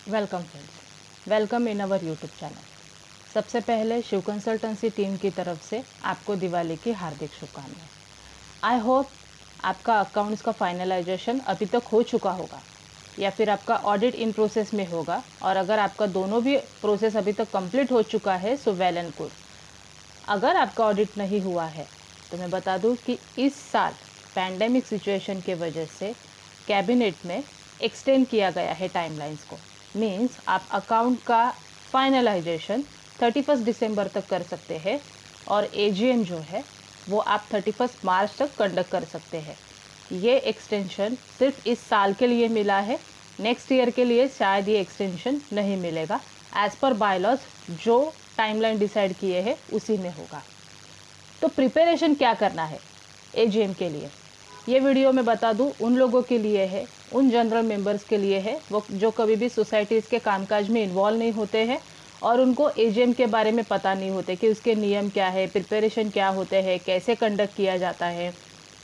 Welcome friends, welcome in our YouTube channel. सबसे पहले Shiv consultancy team की तरफ से आपको दिवाली की हार्दिक शुभकामनाएं। आई होप आपका अकाउंट्स का फाइनलाइजेशन अभी तक हो चुका होगा या फिर आपका ऑडिट इन प्रोसेस में होगा, और अगर आपका दोनों भी प्रोसेस अभी तक कंप्लीट हो चुका है सो वेल एंड गुड। अगर आपका ऑडिट नहीं हुआ है तो मैं बता दूं कि इस साल पैंडेमिक सिचुएशन के वजह से कैबिनेट में एक्सटेंड किया गया है टाइमलाइंस को। मीन्स आप अकाउंट का फाइनलाइजेशन 31 दिसंबर तक कर सकते हैं और एजीएम जो है वो आप 31 मार्च तक कंडक्ट कर सकते हैं। ये एक्सटेंशन सिर्फ इस साल के लिए मिला है, नेक्स्ट ईयर के लिए शायद ये एक्सटेंशन नहीं मिलेगा। एज पर बायलॉज जो टाइमलाइन डिसाइड किए हैं उसी में होगा। तो प्रिपरेशन क्या करना है एजीएम के लिए, ये वीडियो में बता दूं उन लोगों के लिए है, उन जनरल मेंबर्स के लिए है वो जो कभी भी सोसाइटीज़ के कामकाज में इन्वॉल्व नहीं होते हैं और उनको एजीएम के बारे में पता नहीं होते कि उसके नियम क्या है, प्रिपरेशन क्या होते हैं, कैसे कंडक्ट किया जाता है,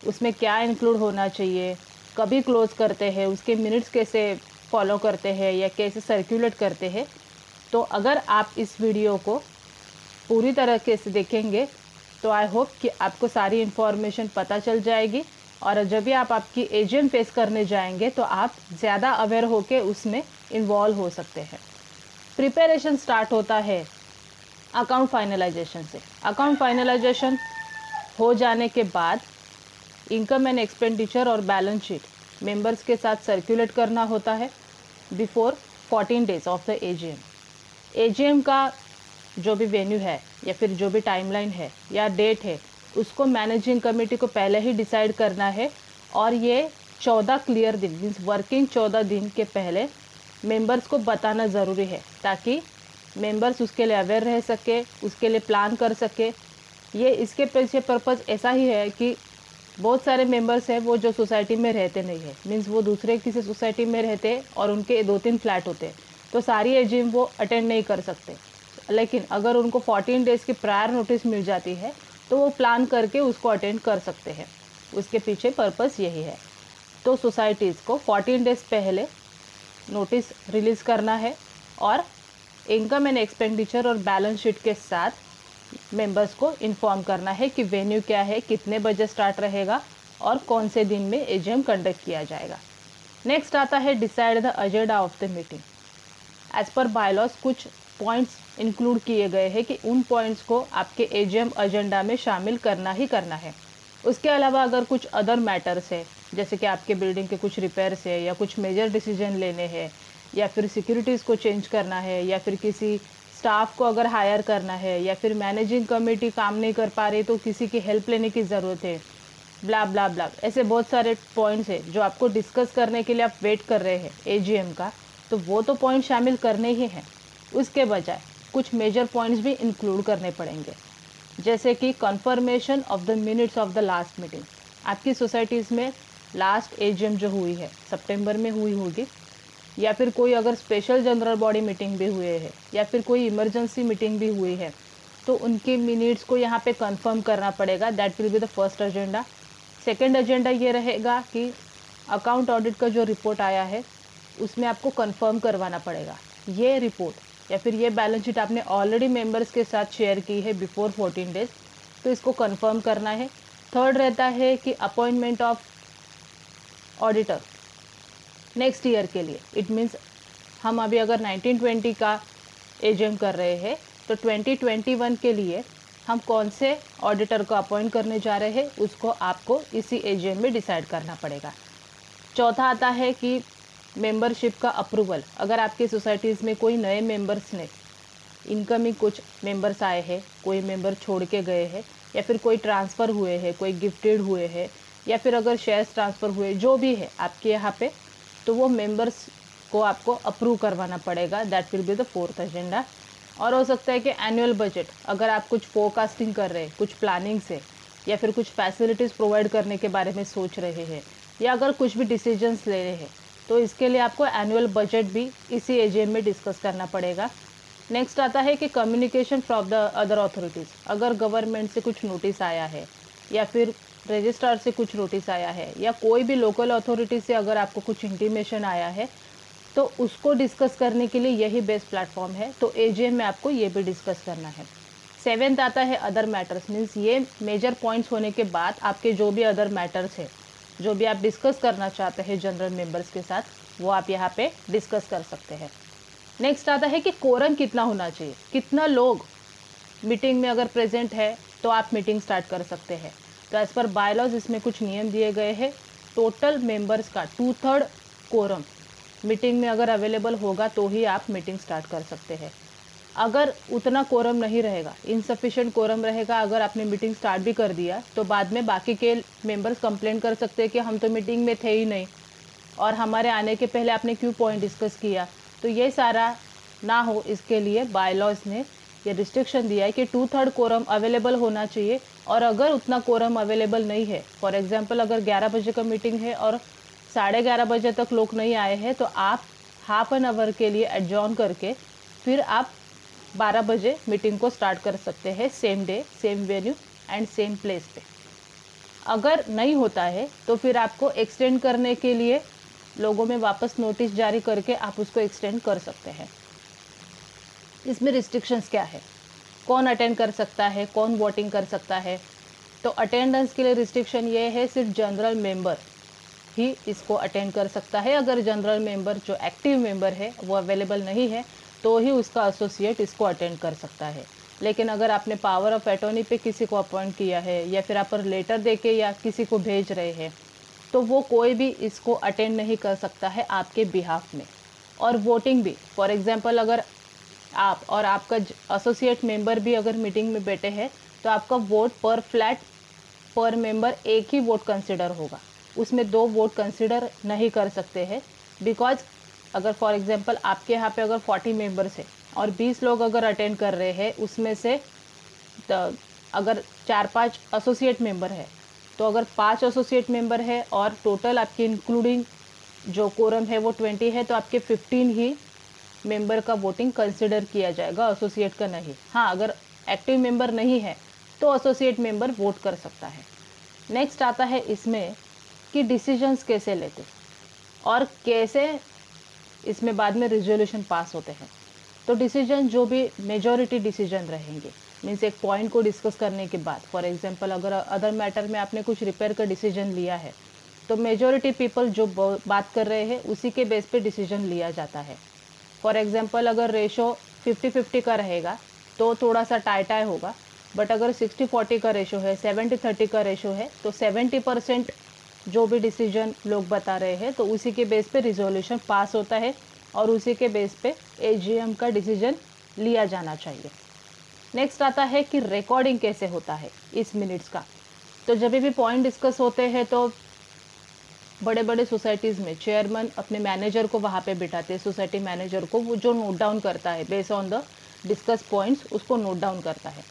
उसमें क्या इंक्लूड होना चाहिए, कभी क्लोज करते हैं, उसके मिनट्स कैसे फॉलो करते हैं या कैसे सर्कुलेट करते हैं। तो अगर आप इस वीडियो को पूरी तरीके से देखेंगे तो आई होप कि आपको सारी इन्फॉर्मेशन पता चल जाएगी, और जब भी आप आपकी एजीएम फेस करने जाएंगे तो आप ज़्यादा अवेयर होकर उसमें इन्वॉल्व हो सकते हैं। प्रिपरेशन स्टार्ट होता है अकाउंट फाइनलाइजेशन से। अकाउंट फाइनलाइजेशन हो जाने के बाद इनकम एंड एक्सपेंडिचर और बैलेंस शीट मेंबर्स के साथ सर्कुलेट करना होता है before 14 days of the AGM. AGM का जो भी वेन्यू है या फिर जो भी टाइमलाइन है या डेट है उसको मैनेजिंग कमेटी को पहले ही डिसाइड करना है, और ये 14 क्लियर दिन मीन्स वर्किंग 14 दिन के पहले मेंबर्स को बताना ज़रूरी है ताकि मेंबर्स उसके लिए अवेयर रह सके, उसके लिए प्लान कर सके। ये इसके पीछे पर्पज़ ऐसा ही है कि बहुत सारे मेंबर्स हैं वो जो सोसाइटी में रहते नहीं है, मीन्स वो दूसरे किसी सोसाइटी में रहते और उनके 2-3 फ्लैट होते हैं तो सारी एजीएम वो अटेंड नहीं कर सकते। लेकिन अगर उनको 14 डेज़ की प्रायर नोटिस मिल जाती है तो वो प्लान करके उसको अटेंड कर सकते हैं। उसके पीछे पर्पस यही है। तो सोसाइटीज़ को 14 डेज़ पहले नोटिस रिलीज़ करना है और इनकम एंड एक्सपेंडिचर और बैलेंस शीट के साथ मेंबर्स को इन्फॉर्म करना है कि वेन्यू क्या है, कितने बजे स्टार्ट रहेगा और कौन से दिन में एजीएम कंडक्ट किया जाएगा। नेक्स्ट आता है decide the agenda of the meeting. As per bylaws कुछ पॉइंट्स इंक्लूड किए गए हैं कि उन पॉइंट्स को आपके एजीएम एजेंडा में शामिल करना ही करना है। उसके अलावा अगर कुछ अदर मैटर्स है जैसे कि आपके बिल्डिंग के कुछ रिपेयर्स है या कुछ मेजर डिसीजन लेने हैं या फिर सिक्योरिटीज़ को चेंज करना है या फिर किसी स्टाफ को अगर हायर करना है या फिर मैनेजिंग कमेटी काम नहीं कर पा रही तो किसी की हेल्प लेने की ज़रूरत है, ब्ला ब्ला ब्ला, ऐसे बहुत सारे पॉइंट्स है जो आपको डिस्कस करने के लिए आप वेट कर रहे हैं एजीएम का, तो वो तो पॉइंट शामिल करने ही हैं। उसके बजाय कुछ मेजर पॉइंट्स भी इंक्लूड करने पड़ेंगे, जैसे कि confirmation of the minutes of the last meeting. आपकी सोसाइटीज़ में लास्ट एजीएम जो हुई है सितंबर में हुई होगी, या फिर कोई अगर स्पेशल जनरल बॉडी मीटिंग भी हुए है या फिर कोई इमरजेंसी मीटिंग भी हुई है तो उनके मिनट्स को यहाँ पे कंफर्म करना पड़ेगा। That will be the first agenda. Second agenda ये रहेगा कि अकाउंट ऑडिट का जो रिपोर्ट आया है उसमें आपको कंफर्म करवाना पड़ेगा ये रिपोर्ट या फिर ये बैलेंस शीट आपने ऑलरेडी मेंबर्स के साथ शेयर की है बिफोर 14 डेज, तो इसको कंफर्म करना है। थर्ड रहता है कि appointment of auditor next year के लिए। इट मीन्स हम अभी अगर 1920 का एजीएम कर रहे हैं तो 2021 के लिए हम कौन से ऑडिटर को अपॉइंट करने जा रहे हैं उसको आपको इसी एजीएम में डिसाइड करना पड़ेगा। चौथा आता है कि मेंबरशिप का अप्रूवल। अगर आपकी सोसाइटीज़ में कोई नए मेंबर्स ने इनकमिंग कुछ मेंबर्स आए हैं, कोई मेंबर छोड़ के गए हैं या फिर कोई ट्रांसफ़र हुए हैं, कोई गिफ्टेड हुए हैं या फिर अगर शेयर्स ट्रांसफ़र हुए, जो भी है आपके यहाँ पे, तो वो मेंबर्स को आपको अप्रूव करवाना पड़ेगा। That will be the fourth agenda. और हो सकता है कि एनुअल बजट, अगर आप कुछ फोरकास्टिंग कर रहे हैं, कुछ प्लानिंग से या फिर कुछ फैसिलिटीज़ प्रोवाइड करने के बारे में सोच रहे हैं या अगर कुछ भी डिसीजंस ले रहे हैं तो इसके लिए आपको एनुअल बजट भी इसी एजीएम में डिस्कस करना पड़ेगा। नेक्स्ट आता है कि communication from the other authorities. अगर गवर्नमेंट से कुछ नोटिस आया है या फिर रजिस्ट्रार से कुछ नोटिस आया है या कोई भी लोकल अथॉरिटी से अगर आपको कुछ इंटीमेशन आया है तो उसको डिस्कस करने के लिए यही बेस्ट प्लेटफॉर्म है। तो एजीएम में आपको ये भी डिस्कस करना है। 7th आता है अदर मैटर्स, मीन्स ये मेजर पॉइंट्स होने के बाद आपके जो भी अदर मैटर्स है, जो भी आप डिस्कस करना चाहते हैं जनरल मेंबर्स के साथ, वो आप यहाँ पे डिस्कस कर सकते हैं। नेक्स्ट आता है कि कोरम कितना होना चाहिए, कितना लोग मीटिंग में अगर प्रेजेंट है तो आप मीटिंग स्टार्ट कर सकते हैं। तो एज़ पर बायलॉज इसमें कुछ नियम दिए गए हैं। टोटल मेंबर्स का 2/3 कोरम मीटिंग में अगर अवेलेबल होगा तो ही आप मीटिंग स्टार्ट कर सकते हैं। अगर उतना कोरम नहीं रहेगा, इनसफिशिएंट कोरम रहेगा, अगर आपने मीटिंग स्टार्ट भी कर दिया तो बाद में बाकी के मेंबर्स कंप्लेंट कर सकते हैं कि हम तो मीटिंग में थे ही नहीं और हमारे आने के पहले आपने क्यों पॉइंट डिस्कस किया। तो ये सारा ना हो, इसके लिए बायलॉज ने ये रिस्ट्रिक्शन दिया है कि 2/3 कोरम अवेलेबल होना चाहिए। और अगर उतना कोरम अवेलेबल नहीं है, फॉर एग्जांपल अगर 11 बजे का मीटिंग है और 11:30 बजे तक लोग नहीं आए हैं, तो आप हाफ एन आवर के लिए एडजॉर्न करके फिर आप 12 बजे मीटिंग को स्टार्ट कर सकते हैं, same day, same venue and same place पे। अगर नहीं होता है तो फिर आपको एक्सटेंड करने के लिए लोगों में वापस नोटिस जारी करके आप उसको एक्सटेंड कर सकते हैं। इसमें रिस्ट्रिक्शंस क्या है, कौन अटेंड कर सकता है, कौन वोटिंग कर सकता है। तो अटेंडेंस के लिए रिस्ट्रिक्शन ये है, सिर्फ जनरल मेंबर ही इसको अटेंड कर सकता है। अगर जनरल मेंबर जो एक्टिव मेंबर है वो अवेलेबल नहीं है तो ही उसका एसोसिएट इसको अटेंड कर सकता है। लेकिन अगर आपने पावर ऑफ अटॉर्नी पे किसी को अपॉइंट किया है या फिर आप लेटर देके या किसी को भेज रहे हैं, तो वो कोई भी इसको अटेंड नहीं कर सकता है आपके बिहाफ में। और वोटिंग भी, फॉर एग्जांपल अगर आप और आपका एसोसिएट मेंबर भी अगर मीटिंग में बैठे हैं तो आपका वोट पर फ्लैट पर मेंबर एक ही वोट कंसिडर होगा, उसमें 2 वोट कंसिडर नहीं कर सकते हैं। बिकॉज अगर फॉर एग्जांपल आपके यहाँ पे अगर 40 मेंबर्स है और 20 लोग अगर अटेंड कर रहे हैं, उसमें से अगर 4-5 एसोसिएट मेंबर है, तो अगर 5 एसोसिएट मेंबर है और टोटल आपकी इंक्लूडिंग जो कोरम है वो 20 है, तो आपके 15 ही मेंबर का वोटिंग कंसिडर किया जाएगा, एसोसिएट का नहीं। हाँ, अगर एक्टिव मेंबर नहीं है तो एसोसिएट मेंबर वोट कर सकता है। नेक्स्ट आता है इसमें कि डिसीजंस कैसे लेते और कैसे इसमें बाद में रिजोल्यूशन पास होते हैं। तो डिसीजन जो भी मेजॉरिटी डिसीजन रहेंगे, मीन्स एक पॉइंट को डिस्कस करने के बाद, फॉर एग्जांपल अगर अदर मैटर में आपने कुछ रिपेयर का डिसीजन लिया है तो मेजॉरिटी पीपल जो बात कर रहे हैं उसी के बेस पे डिसीजन लिया जाता है। फॉर एग्जांपल अगर रेशो 50-50 का रहेगा तो थोड़ा सा टाई होगा, बट अगर 60-40 का रेशो है, 70-30 का रेशो है, तो 70% जो भी डिसीजन लोग बता रहे हैं तो उसी के बेस पे रिजोल्यूशन पास होता है और उसी के बेस पे एजीएम का डिसीजन लिया जाना चाहिए। नेक्स्ट आता है कि रिकॉर्डिंग कैसे होता है इस मिनट्स का। तो जब भी पॉइंट डिस्कस होते हैं तो बड़े बड़े सोसाइटीज़ में चेयरमैन अपने मैनेजर को वहाँ पे बिठाते हैं, सोसाइटी मैनेजर को, वो जो नोट डाउन करता है based on the discuss points, उसको नोट डाउन करता है।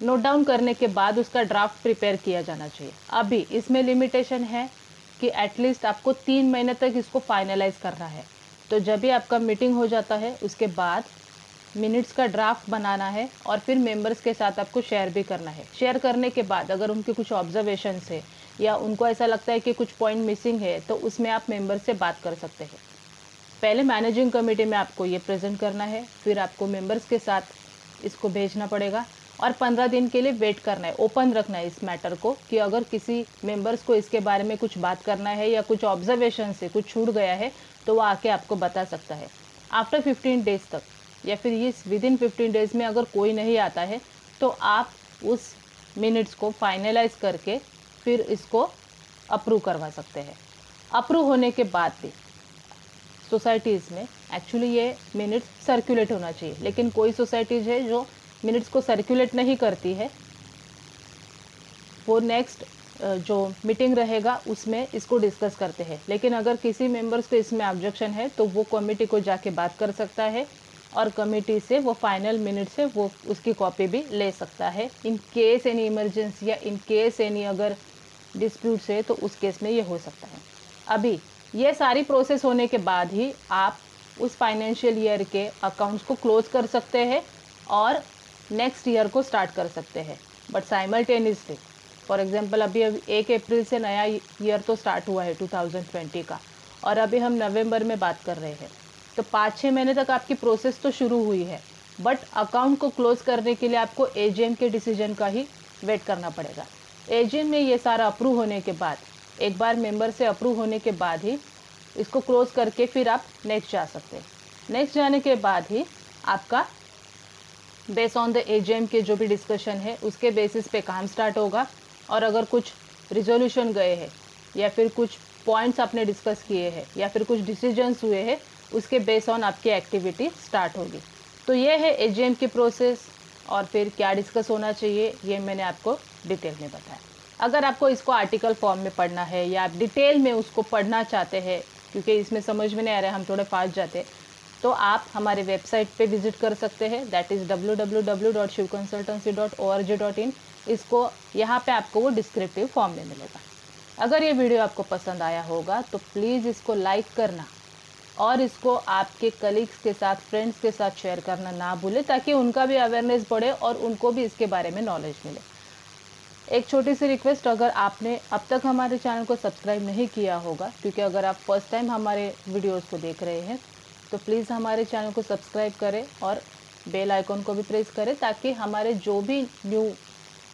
नोट डाउन करने के बाद उसका ड्राफ्ट प्रिपेयर किया जाना चाहिए। अभी इसमें लिमिटेशन है कि एटलीस्ट आपको 3 महीने तक इसको फाइनलाइज करना है। तो जब भी आपका मीटिंग हो जाता है उसके बाद मिनट्स का ड्राफ्ट बनाना है और फिर मेंबर्स के साथ आपको शेयर भी करना है। शेयर करने के बाद अगर उनके कुछ ऑब्जर्वेशंस है या उनको ऐसा लगता है कि कुछ पॉइंट मिसिंग है तो उसमें आप मेंबर से बात कर सकते हैं। पहले मैनेजिंग कमेटी में आपको ये प्रेजेंट करना है, फिर आपको मेंबर्स के साथ इसको भेजना पड़ेगा और 15 दिन के लिए वेट करना है, ओपन रखना है इस मैटर को कि अगर किसी मेंबर्स को इसके बारे में कुछ बात करना है या कुछ ऑब्जर्वेशन से कुछ छूट गया है तो वो आके आपको बता सकता है। आफ्टर 15 डेज तक या फिर इस विदिन 15 डेज में अगर कोई नहीं आता है तो आप उस मिनट्स को फाइनलाइज करके फिर इसको अप्रूव करवा सकते हैं। अप्रूव होने के बाद भी सोसाइटीज़ में एक्चुअली ये मिनट्स सर्कुलेट होना चाहिए, लेकिन कोई सोसाइटीज़ है जो मिनट्स को सर्कुलेट नहीं करती है, वो नेक्स्ट जो मीटिंग रहेगा उसमें इसको डिस्कस करते हैं। लेकिन अगर किसी मेंबर्स को इसमें ऑब्जेक्शन है तो वो कमेटी को जाके बात कर सकता है और कमेटी से वो फाइनल मिनट से वो उसकी कॉपी भी ले सकता है। इन केस एनी इमरजेंसी या इन केस एनी अगर डिस्प्यूट्स है तो उस केस में ये हो सकता है। अभी ये सारी प्रोसेस होने के बाद ही आप उस फाइनेंशियल ईयर के अकाउंट्स को क्लोज कर सकते हैं और नेक्स्ट ईयर को स्टार्ट कर सकते हैं। बट साइमल्टेनियसली फॉर एग्जांपल अभी 1 अप्रैल से नया ईयर तो स्टार्ट हुआ है 2020 का और अभी हम नवंबर में बात कर रहे हैं। तो 5-6 महीने तक आपकी प्रोसेस तो शुरू हुई है, बट अकाउंट को क्लोज करने के लिए आपको एजीएम के डिसीजन का ही वेट करना पड़ेगा। एजीएम में ये सारा अप्रूव होने के बाद, एक बार मेंबर से अप्रूव होने के बाद ही इसको क्लोज करके फिर आप नेक्स्ट जा सकते हैं। नेक्स्ट जाने के बाद ही आपका बेस ऑन द एजीएम के जो भी डिस्कशन है उसके बेसिस पे काम स्टार्ट होगा। और अगर कुछ रिजोल्यूशन गए हैं या फिर कुछ पॉइंट्स आपने डिस्कस किए हैं या फिर कुछ डिसीजंस हुए हैं, उसके बेस ऑन आपकी एक्टिविटी स्टार्ट होगी। तो ये है एजीएम की प्रोसेस, और फिर क्या डिस्कस होना चाहिए ये मैंने आपको डिटेल में बताया। अगर आपको इसको आर्टिकल फॉर्म में पढ़ना है या आप डिटेल में उसको पढ़ना चाहते हैं, क्योंकि इसमें समझ में नहीं आ रहा है, हम थोड़े फास्ट जाते हैं, तो आप हमारे वेबसाइट पे विजिट कर सकते हैं, दैट इज़ www.shivconsultancy.org.in। इसको यहाँ पे आपको वो डिस्क्रिप्टिव फॉर्म में मिलेगा। अगर ये वीडियो आपको पसंद आया होगा तो प्लीज़ इसको लाइक करना और इसको आपके कलीग्स के साथ, फ्रेंड्स के साथ शेयर करना ना भूलें, ताकि उनका भी अवेयरनेस बढ़े और उनको भी इसके बारे में नॉलेज मिले। एक छोटी सी रिक्वेस्ट, अगर आपने अब तक हमारे चैनल को सब्सक्राइब नहीं किया होगा, क्योंकि अगर आप फर्स्ट टाइम हमारे वीडियोस को देख रहे हैं, तो प्लीज़ हमारे चैनल को सब्सक्राइब करें और बेल आइकॉन को भी प्रेस करें, ताकि हमारे जो भी न्यू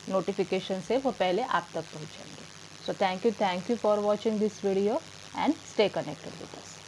नोटिफिकेशन है वो पहले आप तक पहुंचेंगे। So thank you for watching this video and stay connected with us.